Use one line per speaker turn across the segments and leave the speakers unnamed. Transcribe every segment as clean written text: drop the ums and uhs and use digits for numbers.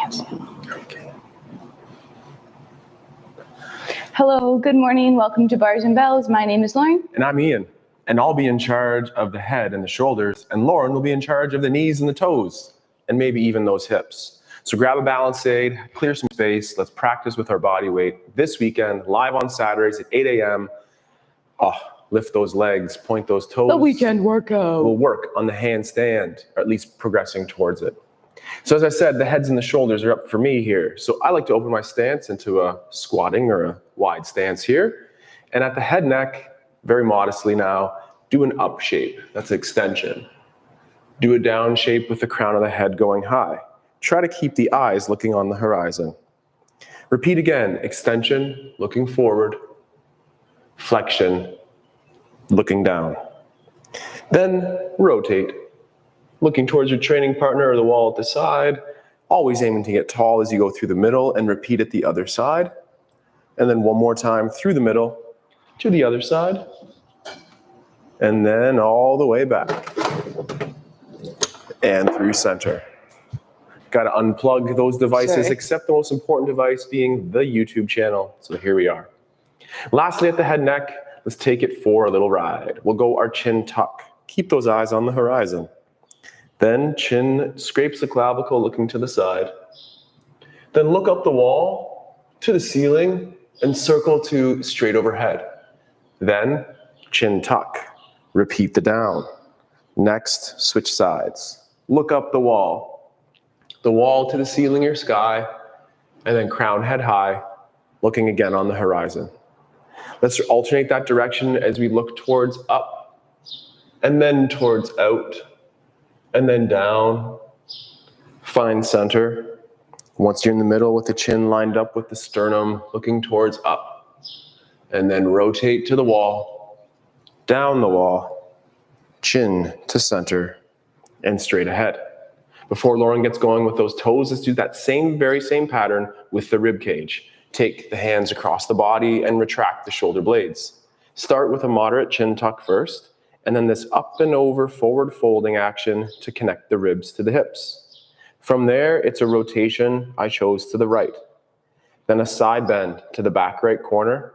Okay. Hello, good morning. Welcome to Bars and Bells. My name is Lauren.
And I'm Ian. And I'll be in charge of the head and the shoulders. And Lauren will be in charge of the knees and the toes. And maybe even those hips. So grab a balance aid, clear some space. Let's practice with our body weight this weekend, live on Saturdays at 8 a.m. Oh, lift those legs, point those toes.
The weekend workout.
We'll work on the handstand, or at least progressing towards it. So as I said, the heads and the shoulders are up for me here. So I like to open my stance into a squatting or a wide stance here. And at the head neck, very modestly now, do an up shape. That's extension. Do a down shape with the crown of the head going high. Try to keep the eyes looking on the horizon. Repeat again, extension, looking forward, flexion, looking down. Then rotate, looking towards your training partner or the wall at the side, always aiming to get tall as you go through the middle, and repeat at the other side. And then one more time through the middle to the other side, and then all the way back and through center. Got to unplug those devices, except the most important device being the YouTube channel. So here we are. Lastly, at the head neck, let's take it for a little ride. We'll go our chin tuck. Keep those eyes on the horizon. Then chin scrapes the clavicle, looking to the side. Then look up the wall to the ceiling and circle to straight overhead. Then chin tuck. Repeat the down. Next, switch sides. Look up the wall to the ceiling or sky, and then crown head high, looking again on the horizon. Let's alternate that direction as we look towards up, and then towards out, and then down. Find center. Once you're in the middle with the chin lined up with the sternum, looking towards up, and then rotate to the wall, down the wall, chin to center, and straight ahead. Before Lauren gets going with those toes, let's do that very same pattern with the rib cage. Take the hands across the body and retract the shoulder blades. Start with a moderate chin tuck first, and then this up and over forward folding action to connect the ribs to the hips. From there, it's a rotation I chose to the right. Then a side bend to the back right corner,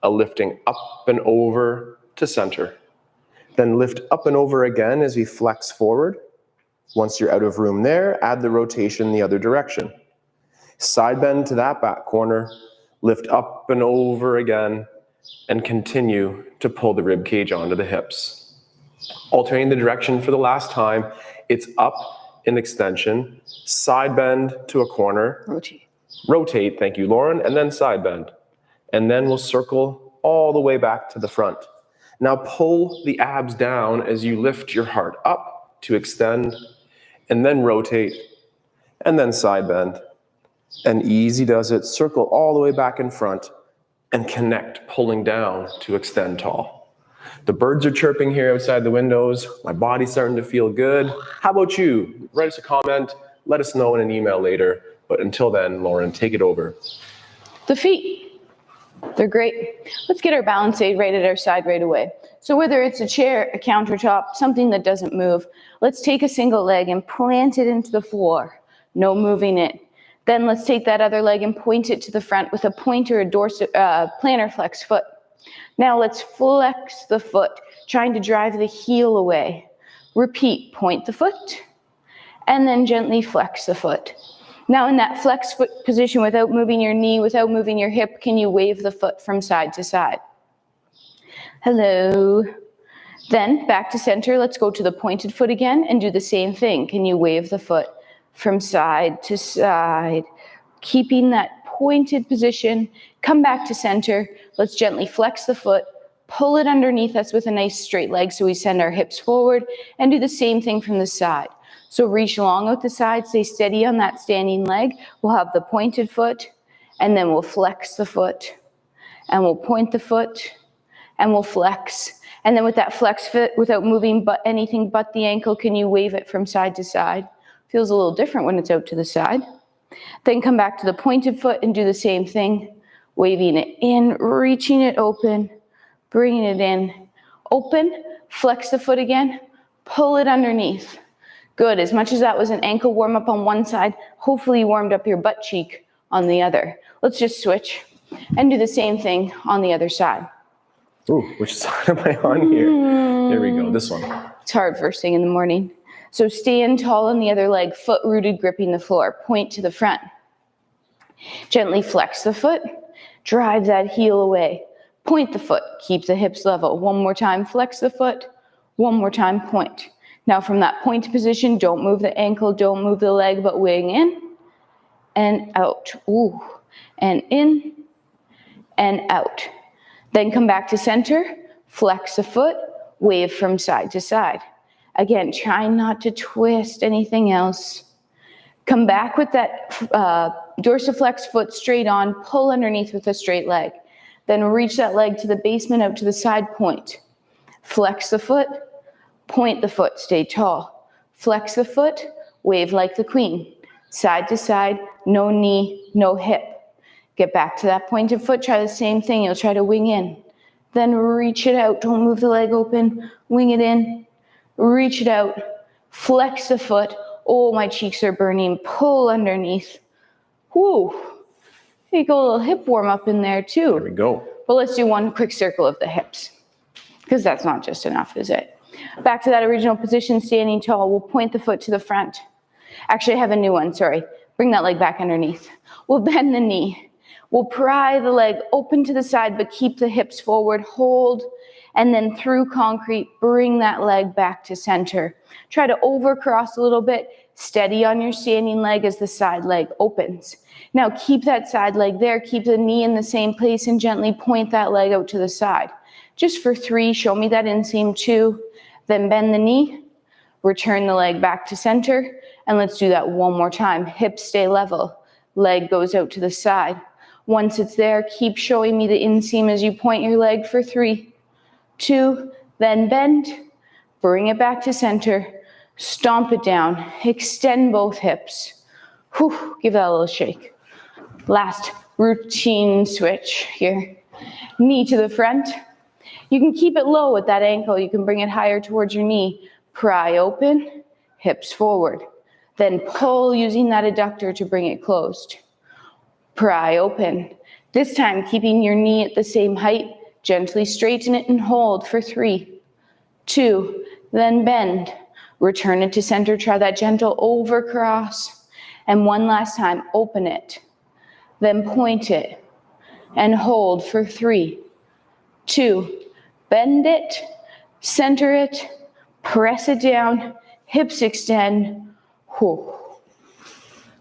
a lifting up and over to center. Then lift up and over again as we flex forward. Once you're out of room there, add the rotation the other direction. Side bend to that back corner, lift up and over again, and continue to pull the rib cage onto the hips. Alternating the direction for the last time, it's up in extension, side bend to a corner. Rotate, thank you, Lauren, and then side bend. And then we'll circle all the way back to the front. Now pull the abs down as you lift your heart up to extend, and then rotate, and then side bend. And easy does it, circle all the way back in front, and connect, pulling down to extend tall. The birds are chirping here outside the windows. My body's starting to feel good. How about you? Write us a comment, let us know in an email later. But until then, Lauren, take it over.
The feet, they're great. Let's get our balance aid right at our side right away. So whether it's a chair, a countertop, something that doesn't move, let's take a single leg and plant it into the floor. No moving it. Then let's take that other leg and point it to the front with a pointer, plantar flex foot. Now let's flex the foot, trying to drive the heel away. Repeat, point the foot, and then gently flex the foot. Now in that flex foot position, without moving your knee, without moving your hip, can you wave the foot from side to side? Hello. Then back to center, let's go to the pointed foot again and do the same thing. Can you wave the foot from side to side, keeping that pointed position? Come back to center. Let's gently flex the foot, pull it underneath us with a nice straight leg so we send our hips forward, and do the same thing from the side. So reach long out the side, stay steady on that standing leg. We'll have the pointed foot, and then we'll flex the foot, and we'll point the foot, and we'll flex. And then with that flex foot, without moving anything but the ankle, can you wave it from side to side? Feels a little different when it's out to the side. Then come back to the pointed foot and do the same thing, waving it in, reaching it open, bringing it in, open, flex the foot again, pull it underneath. Good. As much as that was an ankle warm up on one side, hopefully you warmed up your butt cheek on the other. Let's just switch and do the same thing on the other side.
Ooh, which side am I on here? There we go, this one.
It's hard first thing in the morning. So stand tall on the other leg, foot rooted, gripping the floor. Point to the front. Gently flex the foot. Drive that heel away. Point the foot. Keep the hips level. One more time, flex the foot. One more time, point. Now from that point position, don't move the ankle, don't move the leg, but wing in and out. Ooh. And in and out. Then come back to center, flex the foot, wave from side to side. Again, try not to twist anything else. Come back with that dorsiflex foot straight on, pull underneath with a straight leg. Then reach that leg to the basement, out to the side, point. Flex the foot, point the foot, stay tall. Flex the foot, wave like the queen. Side to side, no knee, no hip. Get back to that pointed foot, try the same thing. You'll try to wing in. Then reach it out, don't move the leg open, wing it in. Reach it out, flex the foot. Oh, my cheeks are burning. Pull underneath. Whoo. You go a little hip warm up in there too.
There we go.
But let's do one quick circle of the hips, because that's not just enough, is it? Back to that original position, standing tall. We'll point the foot to the front. Actually, I have a new one, sorry. Bring that leg back underneath. We'll bend the knee. We'll pry the leg open to the side, but keep the hips forward. Hold, and then through concrete, bring that leg back to center. Try to overcross a little bit. Steady on your standing leg as the side leg opens. Now keep that side leg there. Keep the knee in the same place and gently point that leg out to the side. Just for 3, show me that inseam 2. Then bend the knee. Return the leg back to center. And let's do that one more time. Hips stay level. Leg goes out to the side. Once it's there, keep showing me the inseam as you point your leg for 3, 2, then bend. Bring it back to center. Stomp it down. Extend both hips. Whew, give that a little shake. Last routine switch here. Knee to the front. You can keep it low with that ankle. You can bring it higher towards your knee. Pry open, hips forward. Then pull using that adductor to bring it closed. Pry open. This time, keeping your knee at the same height. Gently straighten it and hold for 3, 2, then bend. Return it to center. Try that gentle overcross. And one last time, open it. Then point it and hold for 3, 2, bend it, center it, press it down, hips extend. Whew.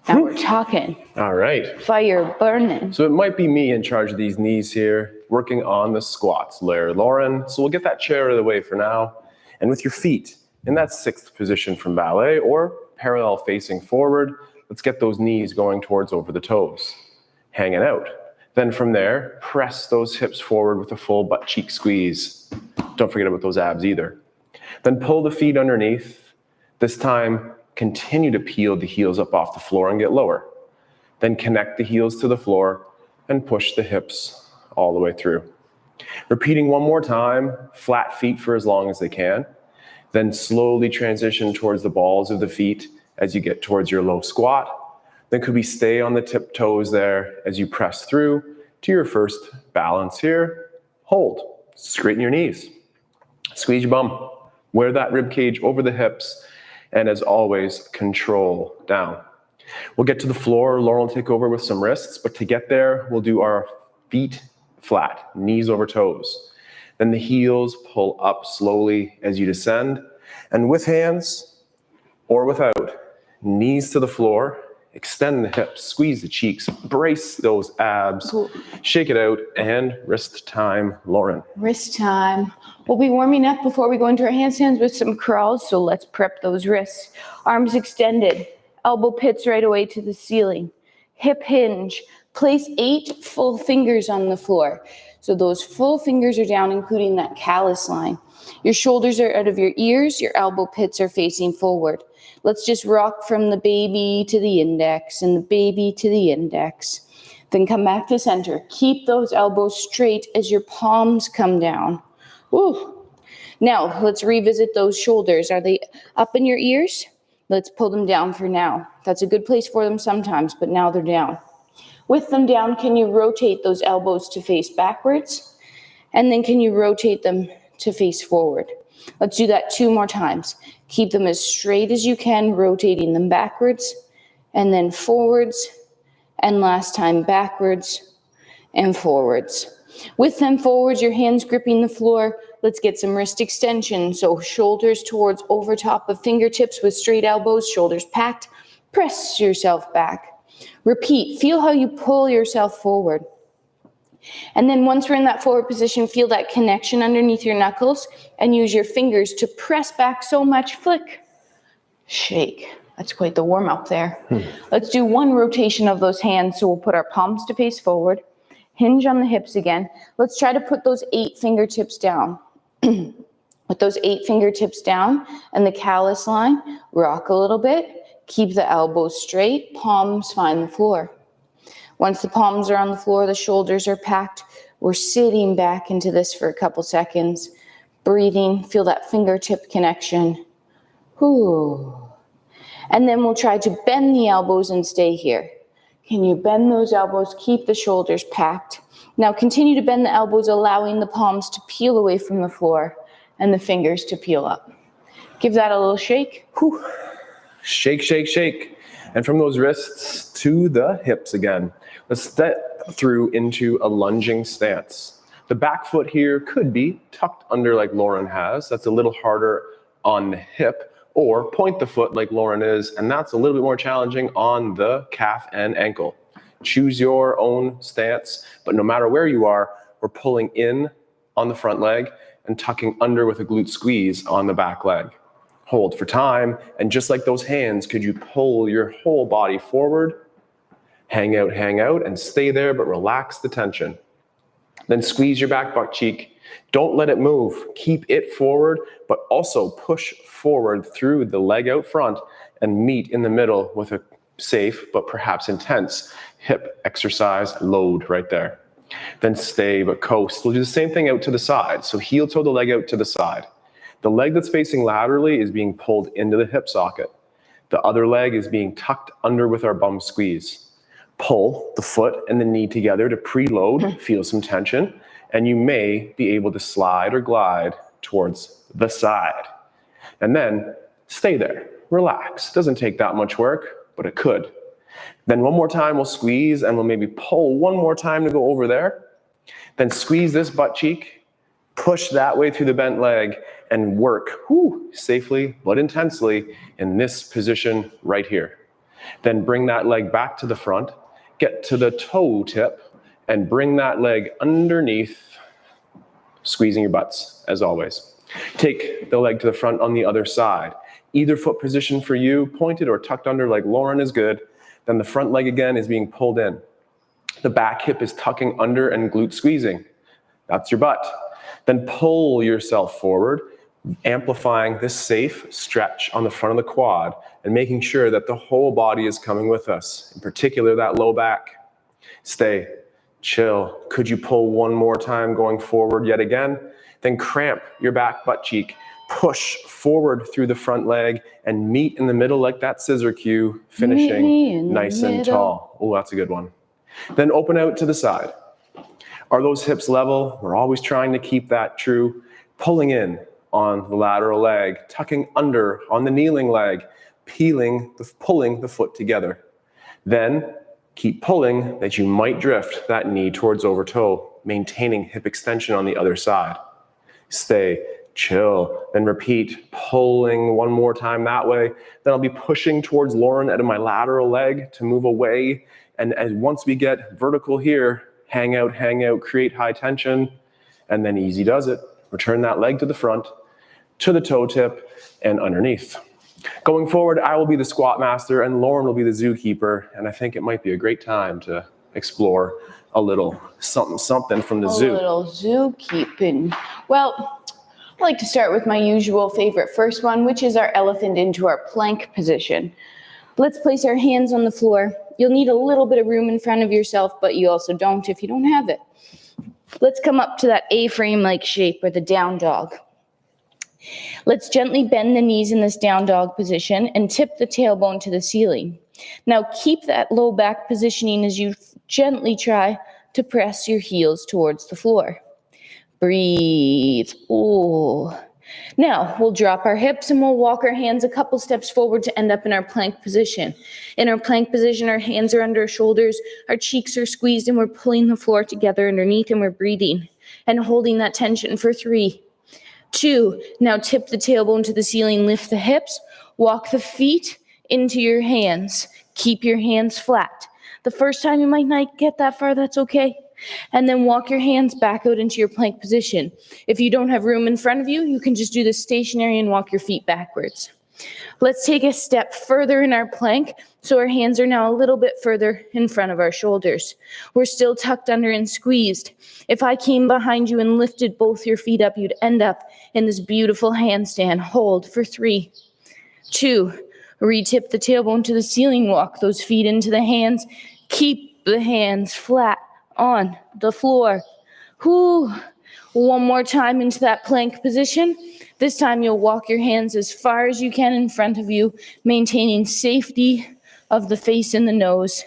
Now we're talking.
All right.
Fire burning.
So it might be me in charge of these knees here, working on the squats, Lauren. So we'll get that chair out of the way for now. And with your feet in that 6th position from ballet or parallel facing forward, let's get those knees going towards over the toes, hanging out. Then from there, press those hips forward with a full butt cheek squeeze. Don't forget about those abs either. Then pull the feet underneath. This time, continue to peel the heels up off the floor and get lower. Then connect the heels to the floor and push the hips all the way through. Repeating one more time, flat feet for as long as they can. Then slowly transition towards the balls of the feet as you get towards your low squat. Then could we stay on the tiptoes there as you press through to your first balance here. Hold, straighten your knees. Squeeze your bum. Wear that rib cage over the hips. And as always, control down. We'll get to the floor. Lauren will take over with some wrists, but to get there, we'll do our feet flat, knees over toes. Then the heels pull up slowly as you descend. And with hands or without, knees to the floor, extend the hips, squeeze the cheeks, brace those abs, shake it out, and wrist time, Lauren.
Wrist time. We'll be warming up before we go into our handstands with some crawls, so let's prep those wrists. Arms extended, elbow pits right away to the ceiling. Hip hinge. Place 8 full fingers on the floor. So those full fingers are down, including that callus line. Your shoulders are out of your ears, your elbow pits are facing forward. Let's just rock from the baby to the index and the baby to the index. Then come back to center. Keep those elbows straight as your palms come down. Woo. Now, let's revisit those shoulders. Are they up in your ears? Let's pull them down for now. That's a good place for them sometimes, but now they're down. With them down, can you rotate those elbows to face backwards? And then can you rotate them to face forward? Let's do that 2 more times. Keep them as straight as you can, rotating them backwards and then forwards. And last time backwards and forwards. With them forwards, your hands gripping the floor. Let's get some wrist extension. So shoulders towards over top of fingertips with straight elbows, shoulders packed. Press yourself back. Repeat. Feel how you pull yourself forward. And then once we're in that forward position, feel that connection underneath your knuckles and use your fingers to press back so much. Flick, shake. That's quite the warm up there. Let's do 1 rotation of those hands. So we'll put our palms to face forward, hinge on the hips again. Let's try to put those 8 fingertips down. With those 8 fingertips down and the callus line, rock a little bit. Keep the elbows straight, palms find the floor. Once the palms are on the floor, the shoulders are packed. We're sitting back into this for a couple seconds. Breathing, feel that fingertip connection. Whew. And then we'll try to bend the elbows and stay here. Can you bend those elbows? Keep the shoulders packed. Now continue to bend the elbows, allowing the palms to peel away from the floor and the fingers to peel up. Give that a little shake. Whew.
Shake, shake, shake. And from those wrists to the hips again. Let's step through into a lunging stance. The back foot here could be tucked under like Lauren has. That's a little harder on the hip. Or point the foot like Lauren is, and that's a little bit more challenging on the calf and ankle. Choose your own stance, but no matter where you are, we're pulling in on the front leg and tucking under with a glute squeeze on the back leg. Hold for time, and just like those hands, could you pull your whole body forward, hang out, and stay there, but relax the tension. Then squeeze your back butt cheek. Don't let it move. Keep it forward, but also push forward through the leg out front and meet in the middle with a safe but perhaps intense hip exercise load right there. Then stay but coast. We'll do the same thing out to the side. So heel toe the leg out to the side. The leg that's facing laterally is being pulled into the hip socket. The other leg is being tucked under with our bum squeeze. Pull the foot and the knee together to preload, feel some tension, and you may be able to slide or glide towards the side. And then stay there, relax. Doesn't take that much work, but it could. Then 1 more time, we'll squeeze and we'll maybe pull 1 more time to go over there. Then squeeze this butt cheek, push that way through the bent leg, and work safely but intensely in this position right here. Then bring that leg back to the front, get to the toe tip, and bring that leg underneath, squeezing your butts, as always. Take the leg to the front on the other side. Either foot position for you, pointed or tucked under like Lauren is good. Then the front leg again is being pulled in. The back hip is tucking under and glute squeezing. That's your butt. Then pull yourself forward, amplifying this safe stretch on the front of the quad and making sure that the whole body is coming with us, in particular that low back. Stay, chill. Could you pull 1 more time going forward yet again? Then cramp your back butt cheek, push forward through the front leg and meet in the middle like that scissor cue, finishing nice and tall. Oh, that's a good one. Then open out to the side. Are those hips level? We're always trying to keep that true. Pulling in on the lateral leg, tucking under on the kneeling leg, pulling the foot together. Then keep pulling that you might drift that knee towards over toe, maintaining hip extension on the other side. Stay, chill, then repeat, pulling 1 more time that way. Then I'll be pushing towards Lauren out of my lateral leg to move away. And as once we get vertical here, hang out, create high tension, and then easy does it. Return that leg to the front, to the toe tip, and underneath. Going forward, I will be the squat master and Lauren will be the zookeeper, and I think it might be a great time to explore a little something from the zoo.
A little zookeeping. Well, I like to start with my usual favorite first one, which is our elephant into our plank position. Let's place our hands on the floor. You'll need a little bit of room in front of yourself, but you also don't if you don't have it. Let's come up to that A-frame-like shape or the down dog. Let's gently bend the knees in this down dog position and tip the tailbone to the ceiling. Now keep that low back positioning as you gently try to press your heels towards the floor. Breathe. Ooh. Now, we'll drop our hips and we'll walk our hands a couple steps forward to end up in our plank position. In our plank position, our hands are under our shoulders, our cheeks are squeezed, and we're pulling the floor together underneath, and we're breathing and holding that tension for 3, 2. Now tip the tailbone to the ceiling, lift the hips, walk the feet into your hands. Keep your hands flat. The first time you might not get that far, that's okay. And then walk your hands back out into your plank position. If you don't have room in front of you, you can just do this stationary and walk your feet backwards. Let's take a step further in our plank, so our hands are now a little bit further in front of our shoulders. We're still tucked under and squeezed. If I came behind you and lifted both your feet up, you'd end up in this beautiful handstand. Hold for 3, 2. Re-tip the tailbone to the ceiling, walk those feet into the hands. Keep the hands flat on the floor. Whew. One more time into that plank position. This time you'll walk your hands as far as you can in front of you, maintaining safety of the face and the nose.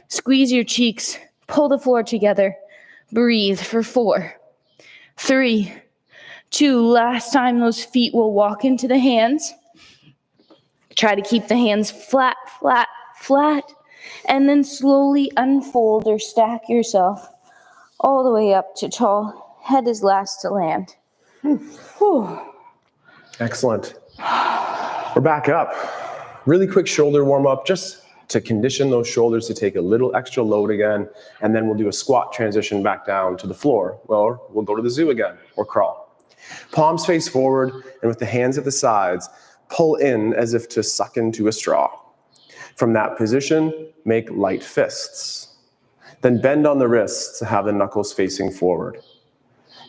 Squeeze your cheeks, pull the floor together. Breathe for 4, 3, 2. Last time those feet will walk into the hands. Try to keep the hands flat, flat, flat. And then slowly unfold or stack yourself all the way up to tall. Head is last to land. Whew.
Excellent. We're back up. Really quick shoulder warm up just to condition those shoulders to take a little extra load again. And then we'll do a squat transition back down to the floor. Well, we'll go to the zoo again or crawl. Palms face forward, and with the hands at the sides, pull in as if to suck into a straw. From that position, make light fists. Then bend on the wrists to have the knuckles facing forward.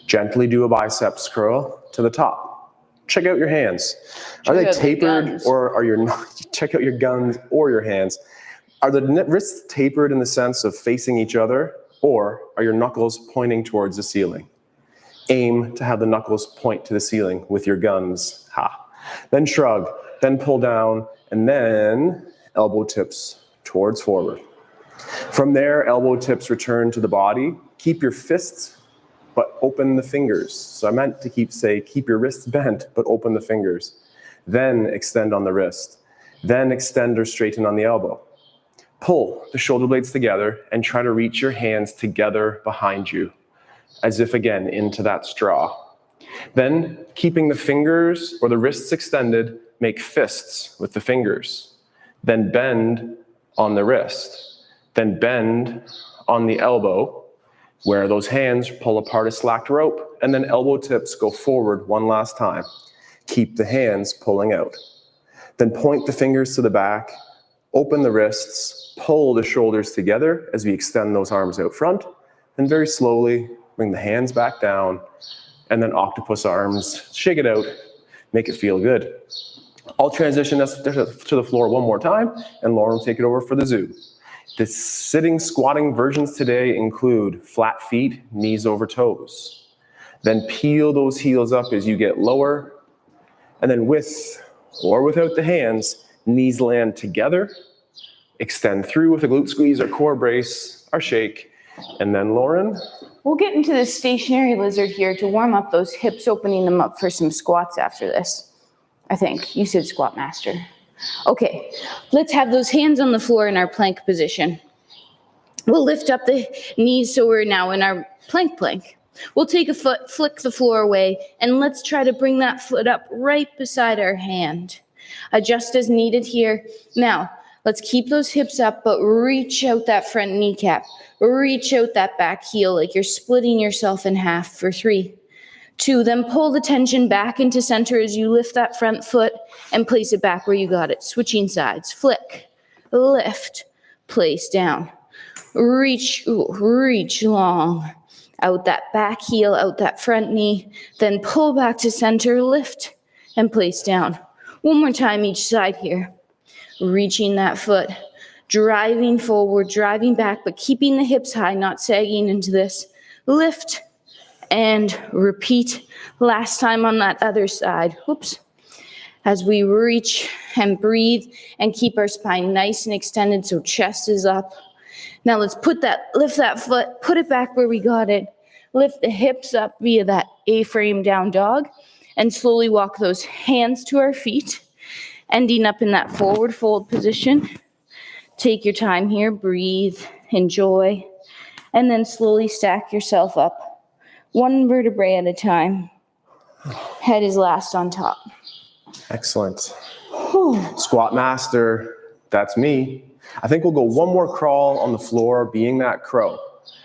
Gently do a biceps curl to the top. Check out your hands. Are they tapered or are your, check out your guns or your hands. Are the wrists tapered in the sense of facing each other, or are your knuckles pointing towards the ceiling? Aim to have the knuckles point to the ceiling with your guns. Ha. Then shrug, then pull down, and then elbow tips towards forward. From there, elbow tips return to the body. Keep your fists, but open the fingers. So I meant to keep your wrists bent, but open the fingers. Then extend on the wrist. Then extend or straighten on the elbow. Pull the shoulder blades together and try to reach your hands together behind you, as if again into that straw. Then, keeping the fingers or the wrists extended, make fists with the fingers. Then bend on the wrist. Then bend on the elbow, where those hands pull apart a slacked rope, and then elbow tips go forward one last time. Keep the hands pulling out. Then point the fingers to the back, open the wrists, pull the shoulders together as we extend those arms out front, and very slowly bring the hands back down, and then octopus arms, shake it out, make it feel good. I'll transition us to the floor one more time, and Lauren will take it over for the zoo. The sitting squatting versions today include flat feet, knees over toes. Then peel those heels up as you get lower, and then with or without the hands, knees land together, extend through with a glute squeeze or core brace or shake, and then Lauren.
We'll get into the stationary lizard here to warm up those hips, opening them up for some squats after this. I think. You said squat master. Okay, let's have those hands on the floor in our plank position. We'll lift up the knees so we're now in our plank. We'll take a foot, flick the floor away, and let's try to bring that foot up right beside our hand. Adjust as needed here. Now, let's keep those hips up, but reach out that front kneecap. Reach out that back heel like you're splitting yourself in half for 3, 2, then pull the tension back into center as you lift that front foot and place it back where you got it. Switching sides. Flick, lift, place down. Reach long. Out that back heel, out that front knee. Then pull back to center, lift, and place down. One more time each side here. Reaching that foot. Driving forward, driving back, but keeping the hips high, not sagging into this. Lift And repeat last time on that other side. Whoops. As we reach and breathe and keep our spine nice and extended so chest is up. Now let's lift that foot, put it back where we got it. Lift the hips up via that A-frame down dog and slowly walk those hands to our feet, ending up in that forward fold position. Take your time here, breathe, enjoy, and then slowly stack yourself up, one vertebrae at a time. Head is last on top.
Excellent. Squat master, that's me. I think we'll go one more crawl on the floor, being that crow.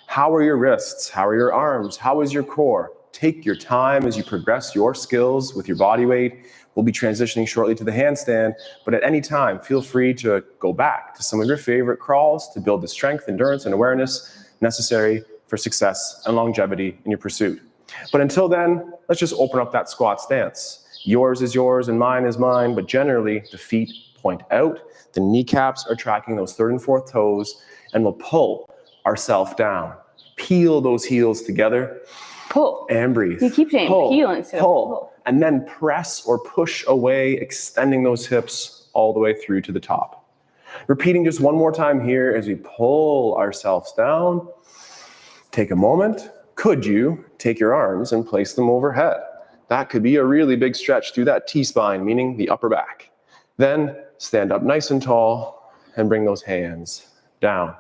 How are your wrists? How are your arms? How is your core? Take your time as you progress your skills with your body weight. We'll be transitioning shortly to the handstand, but at any time, feel free to go back to some of your favorite crawls to build the strength, endurance, and awareness necessary for success and longevity in your pursuit. But until then, let's just open up that squat stance. Yours is yours and mine is mine, but generally the feet point out, the kneecaps are tracking those third and fourth toes, and we'll pull ourselves down. Peel those heels together.
Pull.
And breathe.
You keep saying peel instead of pull.
And then press or push away, extending those hips all the way through to the top. Repeating just one more time here as we pull ourselves down. Take a moment. Could you take your arms and place them overhead? That could be a really big stretch through that T-spine, meaning the upper back. Then stand up nice and tall and bring those hands down.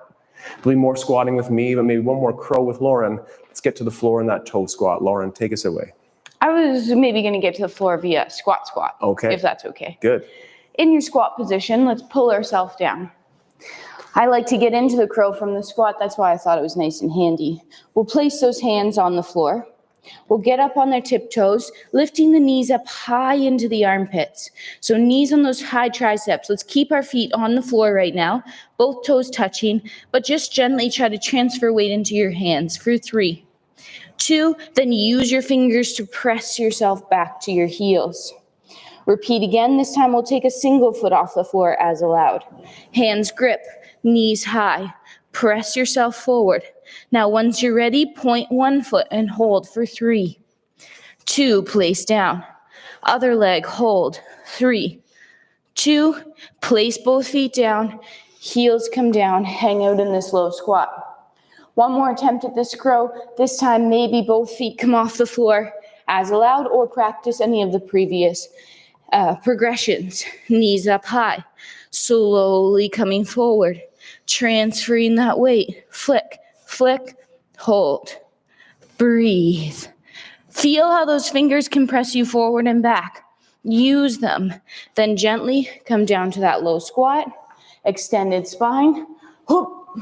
There'll be more squatting with me, but maybe one more crow with Lauren. Let's get to the floor in that toe squat. Lauren, take us away.
I was maybe going to get to the floor via squat.
Okay.
If that's okay.
Good.
In your squat position, let's pull ourselves down. I like to get into the crow from the squat. That's why I thought it was nice and handy. We'll place those hands on the floor. We'll get up on their tiptoes, lifting the knees up high into the armpits. So knees on those high triceps. Let's keep our feet on the floor right now, both toes touching, but just gently try to transfer weight into your hands for 3, 2, then use your fingers to press yourself back to your heels. Repeat again. This time we'll take a single foot off the floor as allowed. Hands grip, knees high. Press yourself forward. Now, once you're ready, point one foot and hold for 3, 2, place down. Other leg, hold, 3, 2, place both feet down. Heels come down, hang out in this low squat. One more attempt at this crow. This time, maybe both feet come off the floor as allowed, or practice any of the previous progressions. Knees up high, slowly coming forward. Transferring that weight. Flick, flick, hold. Breathe. Feel how those fingers can press you forward and back. Use them. Then gently come down to that low squat. Extended spine. Whoop.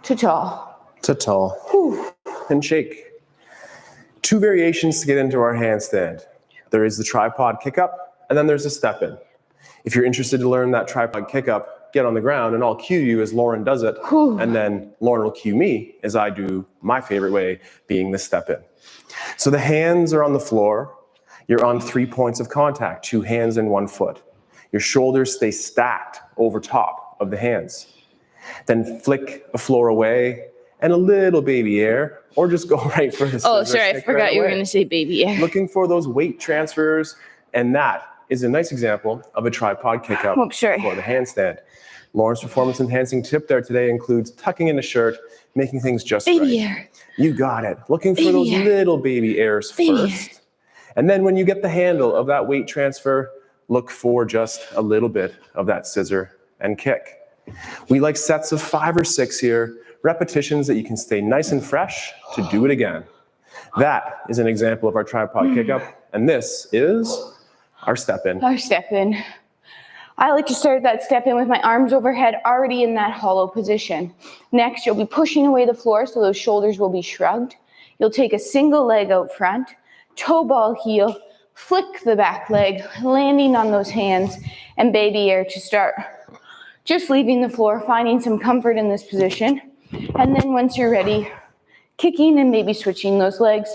To tall.
To tall. Whew. And shake. 2 variations to get into our handstand. There is the tripod kick up, and then there's a step in. If you're interested to learn that tripod kick up, get on the ground and I'll cue you as Lauren does it. Whew. And then Lauren will cue me as I do my favorite way, being the step in. So the hands are on the floor. You're on 3 points of contact, 2 hands and 1 foot. Your shoulders stay stacked over top of the hands. Then flick the floor away and a little baby air, or just go right for the
Oh, sorry, I forgot you were going to say baby air.
Looking for those weight transfers, and that is a nice example of a tripod kick up for the handstand. Lauren's performance enhancing tip there today includes tucking in a shirt, making things just
baby
right.
Air.
You got it. Looking for those little baby airs first. And then when you get the handle of that weight transfer, look for just a little bit of that scissor and kick. We like sets of 5 or 6 here, repetitions that you can stay nice and fresh to do it again. That is an example of our tripod kick up, and this is our step in.
Our step in. I like to start that step in with my arms overhead, already in that hollow position. Next, you'll be pushing away the floor so those shoulders will be shrugged. You'll take a single leg out front, toe ball heel, flick the back leg, landing on those hands, and baby air to start. Just leaving the floor, finding some comfort in this position. And then once you're ready, kicking and maybe switching those legs.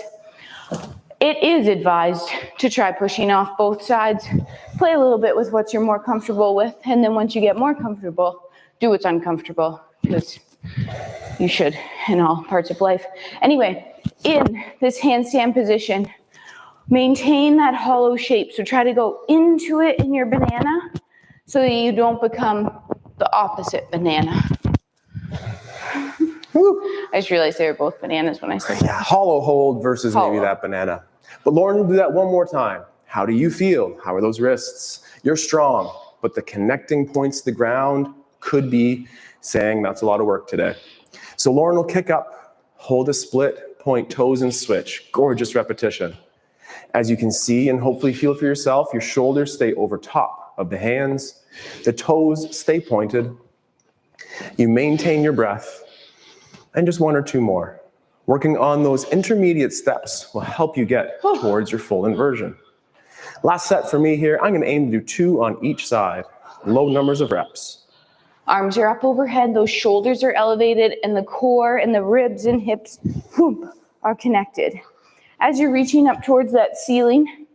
It is advised to try pushing off both sides. Play a little bit with what you're more comfortable with, and then once you get more comfortable, do what's uncomfortable, because You should in all parts of life. Anyway, in this handstand position, maintain that hollow shape. So try to go into it in your banana so that you don't become the opposite banana. I just realized they were both bananas when I said that.
Yeah, hollow hold versus maybe
Hollow.
that banana. But Lauren will do that one more time. How do you feel? How are those wrists? You're strong, but the connecting points to the ground could be saying that's a lot of work today. So Lauren will kick up, hold a split, point toes and switch. Gorgeous repetition. As you can see and hopefully feel for yourself, your shoulders stay over top of the hands. The toes stay pointed. You maintain your breath. And just one or two more. Working on those intermediate steps will help you get towards your full inversion. Last set for me here, I'm going to aim to do 2 on each side. Low numbers of reps.
Arms are up overhead, those shoulders are elevated, and the core and the ribs and hips are connected. As you're reaching up towards that ceiling,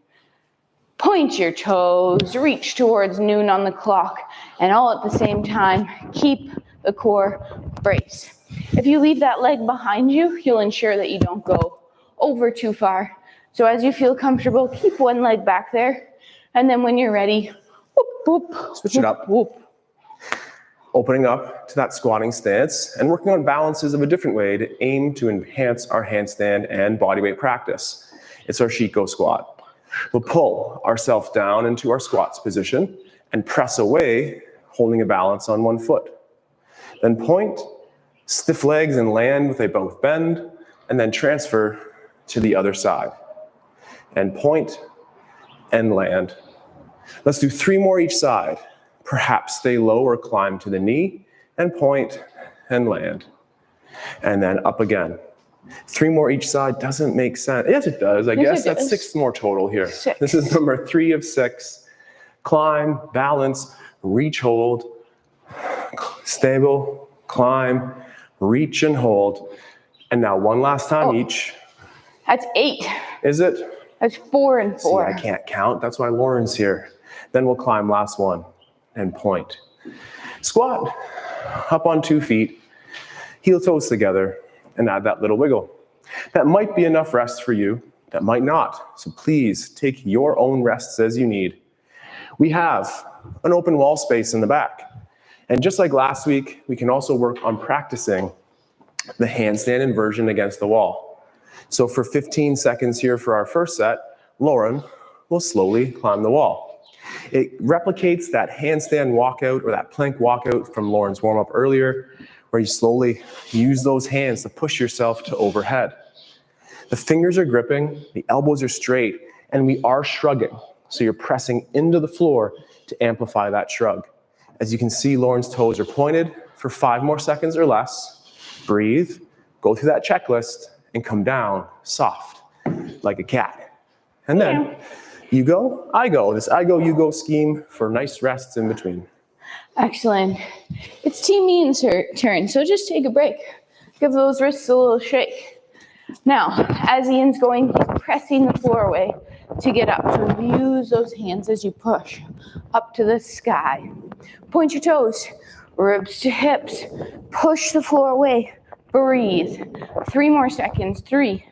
point your toes, reach towards noon on the clock, and all at the same time, keep the core brace. If you leave that leg behind you, you'll ensure that you don't go over too far. So as you feel comfortable, keep one leg back there, and then when you're ready, whoop, whoop,
switch it up.
Whoop.
Opening up to that squatting stance and working on balances of a different way to aim to enhance our handstand and bodyweight practice. It's our Shiko squat. We'll pull ourselves down into our squats position and press away, holding a balance on one foot. Then point, stiff legs and land with a both bend, and then transfer to the other side. And point and land. Let's do 3 more each side. Perhaps stay low or climb to the knee, and point and land. And then up again. 3 more each side doesn't make sense. Yes, it does. I guess that's 6 more total here.
6.
This is number 3 of 6. Climb, balance, reach, hold, stable, climb, reach and hold. And now one last time each.
That's 8.
Is it?
That's 4 and 4.
See, I can't count. That's why Lauren's here. Then we'll climb last one and point. Squat up on 2 feet, heel toes together, and add that little wiggle. That might be enough rest for you. That might not. So please take your own rests as you need. We have an open wall space in the back. And just like last week, we can also work on practicing the handstand inversion against the wall. So for 15 seconds here for our first set, Lauren will slowly climb the wall. It replicates that handstand walkout or that plank walkout from Lauren's warm-up earlier, where you slowly use those hands to push yourself to overhead. The fingers are gripping, the elbows are straight, and we are shrugging. So you're pressing into the floor to amplify that shrug. As you can see, Lauren's toes are pointed for 5 more seconds or less. Breathe, go through that checklist, and come down soft, like a cat. And then you go, I go. This I go, you go scheme for nice rests in between.
Excellent. It's Team Ian's turn, so just take a break. Give those wrists a little shake. Now, as Ian's going, he's pressing the floor away to get up. So use those hands as you push up to the sky. Point your toes, ribs to hips. Push the floor away. Breathe. 3 more seconds. 3,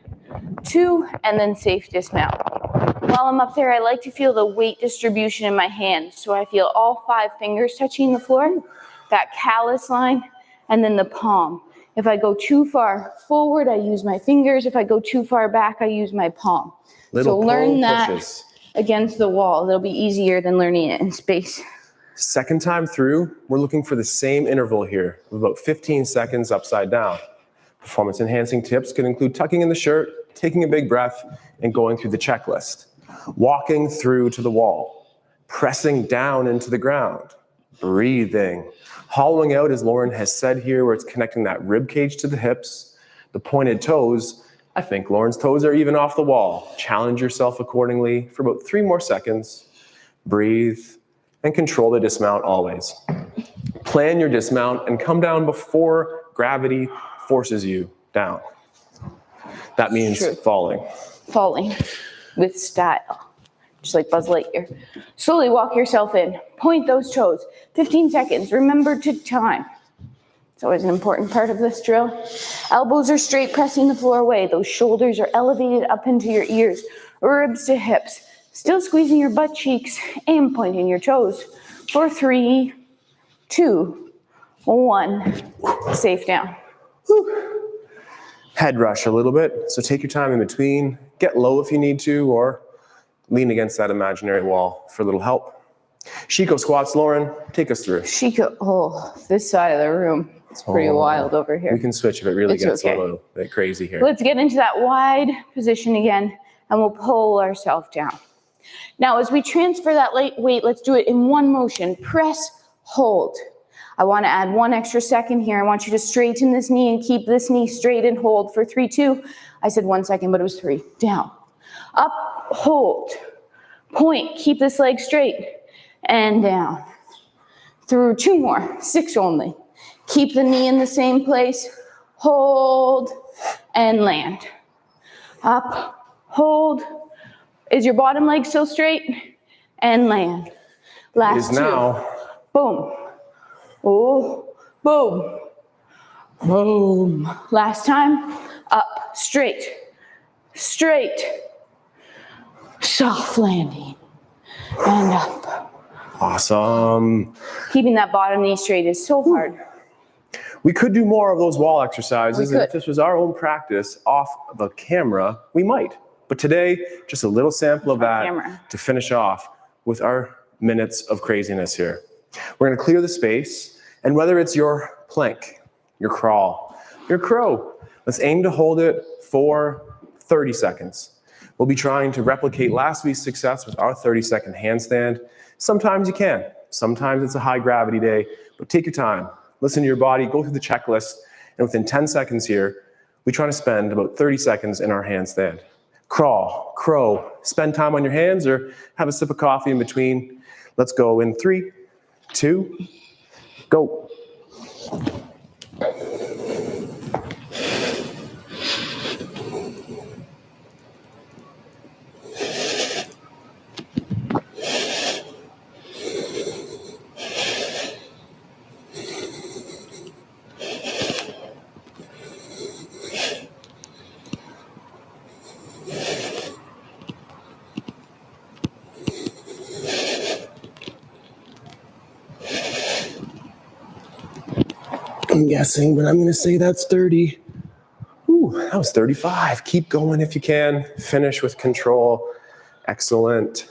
2, and then safe dismount. While I'm up there, I like to feel the weight distribution in my hands. So I feel all 5 fingers touching the floor, that callus line, and then the palm. If I go too far forward, I use my fingers. If I go too far back, I use my palm. So learn that against the wall. It'll be easier than learning it in space.
Second time through, we're looking for the same interval here, of about 15 seconds upside down. Performance enhancing tips could include tucking in the shirt, taking a big breath, and going through the checklist. Walking through to the wall, pressing down into the ground, breathing, hollowing out as Lauren has said here, where it's connecting that rib cage to the hips, the pointed toes. I think Lauren's toes are even off the wall. Challenge yourself accordingly for about 3 more seconds. Breathe and control the dismount always. Plan your dismount and come down before gravity forces you down. That means falling.
Falling with style, just like Buzz Lightyear. Slowly walk yourself in. Point those toes. 15 seconds. Remember to time. It's always an important part of this drill. Elbows are straight, pressing the floor away. Those shoulders are elevated up into your ears, ribs to hips. Still squeezing your butt cheeks and pointing your toes. For 3, 2, 1. Safe down.
Whew. Head rush a little bit, so take your time in between. Get low if you need to, or lean against that imaginary wall for a little help. Shiko squats, Lauren, take us through.
Shiko, oh, this side of the room. It's pretty wild over here.
We can switch if it really
It's
gets
okay.
a little bit crazy here.
Let's get into that wide position again, and we'll pull ourselves down. Now, as we transfer that weight, let's do it in one motion. Press, hold. I want to add 1 extra second here. I want you to straighten this knee and keep this knee straight and hold for 3, 2. I said 1 second, but it was 3. Down. Up, hold. Point, keep this leg straight. And down. Through 2 more, 6 only. Keep the knee in the same place. Hold and land. Up, hold. Is your bottom leg still straight? And land. Last
It is
2.
now.
Boom. Oh, boom. Boom. Last time. Up, straight. Straight. Soft landing. And up.
Awesome.
Keeping that bottom knee straight is so hard.
We could do more of those wall exercises,
We
and
could.
if this was our own practice off the camera, we might. But today, just a little sample of that
camera.
to finish off with our minutes of craziness here. We're gonna clear the space, and whether it's your plank, your crawl, your crow, let's aim to hold it for 30 seconds. We'll be trying to replicate last week's success with our 30-second handstand. Sometimes you can, sometimes it's a high gravity day, but take your time. Listen to your body, go through the checklist, and within 10 seconds here, we try to spend about 30 seconds in our handstand. Crawl, crow, spend time on your hands or have a sip of coffee in between. Let's go in 3, 2, go. I'm guessing, but I'm gonna say that's 30. Ooh, that was 35. Keep going if you can. Finish with control. Excellent.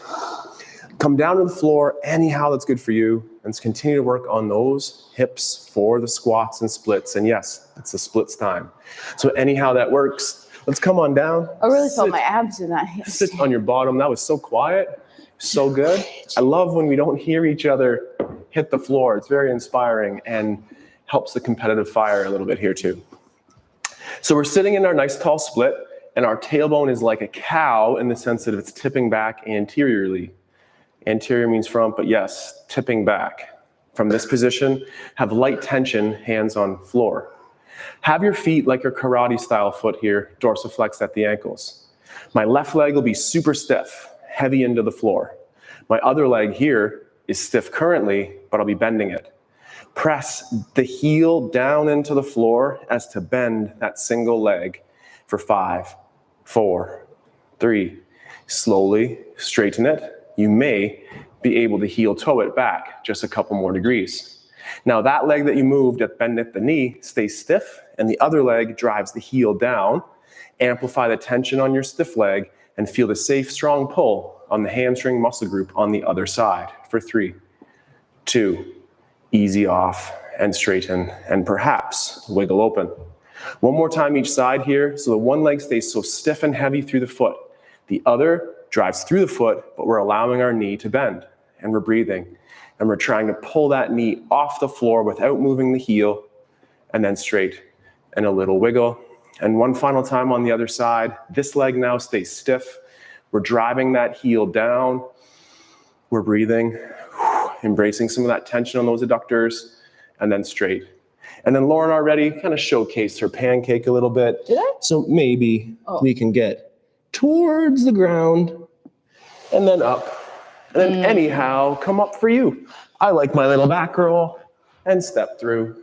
Come down to the floor anyhow that's good for you, and let's continue to work on those hips for the squats and splits. And yes, it's the splits time. So anyhow that works, let's come on down.
I really felt
Sit-
my abs in that.
Sit on your bottom. That was so quiet, so good. I love when we don't hear each other hit the floor. It's very inspiring and helps the competitive fire a little bit here too. So we're sitting in our nice tall split, and our tailbone is like a cow in the sense that it's tipping back anteriorly. Anterior means front, but yes, tipping back. From this position, have light tension, hands on floor. Have your feet like your karate style foot here, dorsiflexed at the ankles. My left leg will be super stiff, heavy into the floor. My other leg here is stiff currently, but I'll be bending it. Press the heel down into the floor as to bend that single leg for 5, 4, 3. Slowly straighten it. You may be able to heel toe it back just a couple more degrees. Now that leg that you moved at bend at the knee stays stiff, and the other leg drives the heel down. Amplify the tension on your stiff leg and feel the safe, strong pull on the hamstring muscle group on the other side for 3, 2, easy off and straighten and perhaps wiggle open. One more time each side here, so the one leg stays so stiff and heavy through the foot. The other drives through the foot, but we're allowing our knee to bend, and we're breathing. And we're trying to pull that knee off the floor without moving the heel, and then straight and a little wiggle. And one final time on the other side. This leg now stays stiff. We're driving that heel down. We're breathing, embracing some of that tension on those adductors, and then straight. And then Lauren already kind of showcased her pancake a little bit.
Did I?
So maybe we can get towards the ground and then up. And then anyhow, come up for you. I like my little back roll and step through.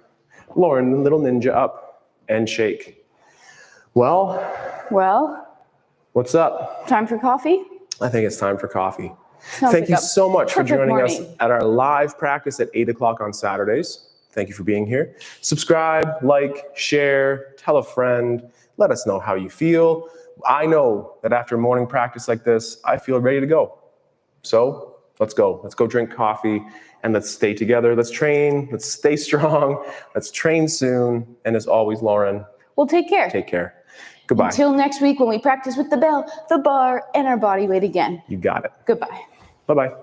Lauren, little ninja, up and shake. Well, what's up?
Time for coffee?
I think it's time for coffee.
Sounds
Thank
like
you
a
so much for
perfect
joining us
morning.
at our live practice at 8 o'clock on Saturdays. Thank you for being here. Subscribe, like, share, tell a friend. Let us know how you feel. I know that after a morning practice like this, I feel ready to go. So let's go. Let's go drink coffee and let's stay together. Let's train. Let's stay strong. Let's train soon. And as always, Lauren,
Well, take care.
take care. Goodbye.
Until next week when we practice with the bell, the bar, and our body weight again.
You got it.
Goodbye.
Bye-bye.